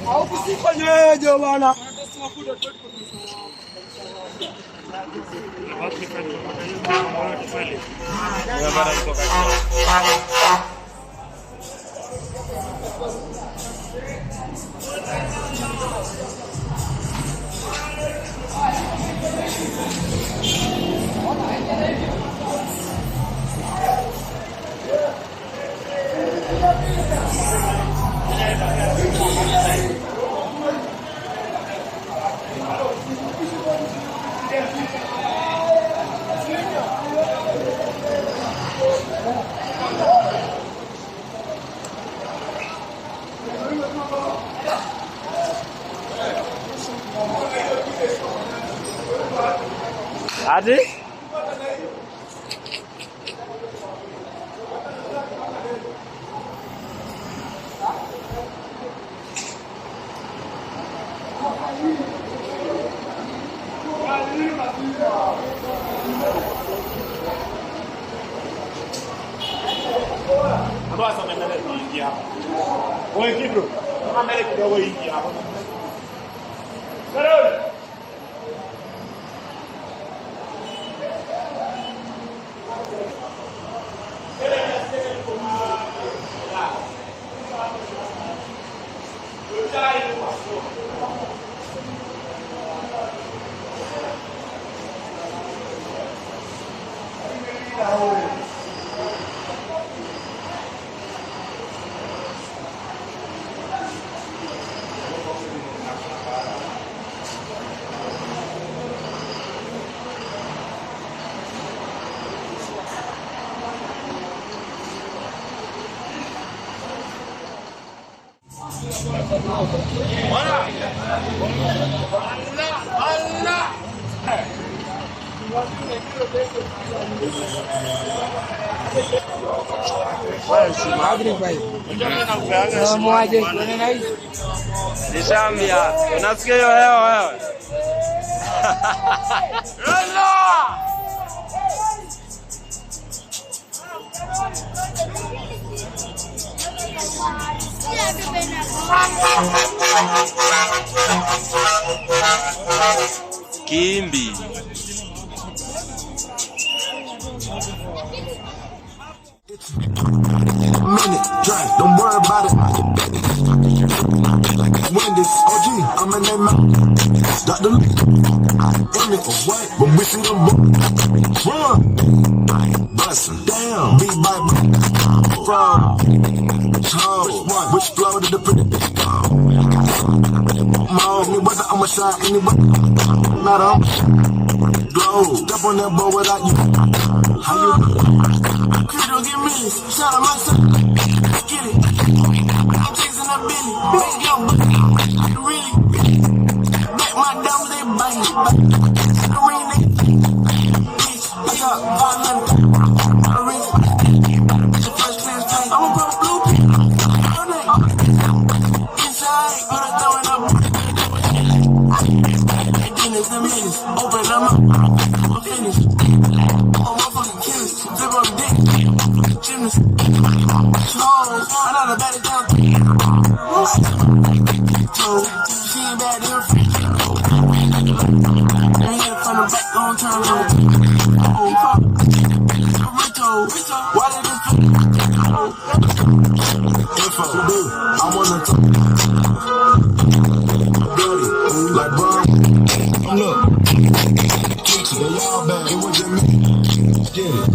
Au kusifanyeje bwana? Adi? Basta mandare l'India. Vuoi che bro? Mandare che vuoi India. Però Nishambia, unasikia hiyo hewa wewe? Kimbi. Minute, drink, don't worry about it. Wendy's, OG, I'm in that Dr. Emmett, what? But we see them run, bustin', damn, beat by from, which flow did the pretty my only weather, I'ma shine anyway. Not on glow, step on that boat without you. How you? You don't get me, shout out my son. Get it. I'm chasing a Billy. Big yo, really. Back my dumb, they bite. The ring, they bitch. I got 500. I ring. The first class tank. I'm a purple blue pin. Inside, put a throw it up. And then it's the minutes. Open them up. I'm finished. Oh, motherfucking killers. Zip up dick. Gymnast. Charles. I know the better down. So, she ain't bad in her feet. We hit it from the back, gon' turn around. Oh, fuck. Rico. Why did it fit? Info. I wanna talk. Dirty. Like bro. Look. Kiki. They all bad. It wasn't me. Get it.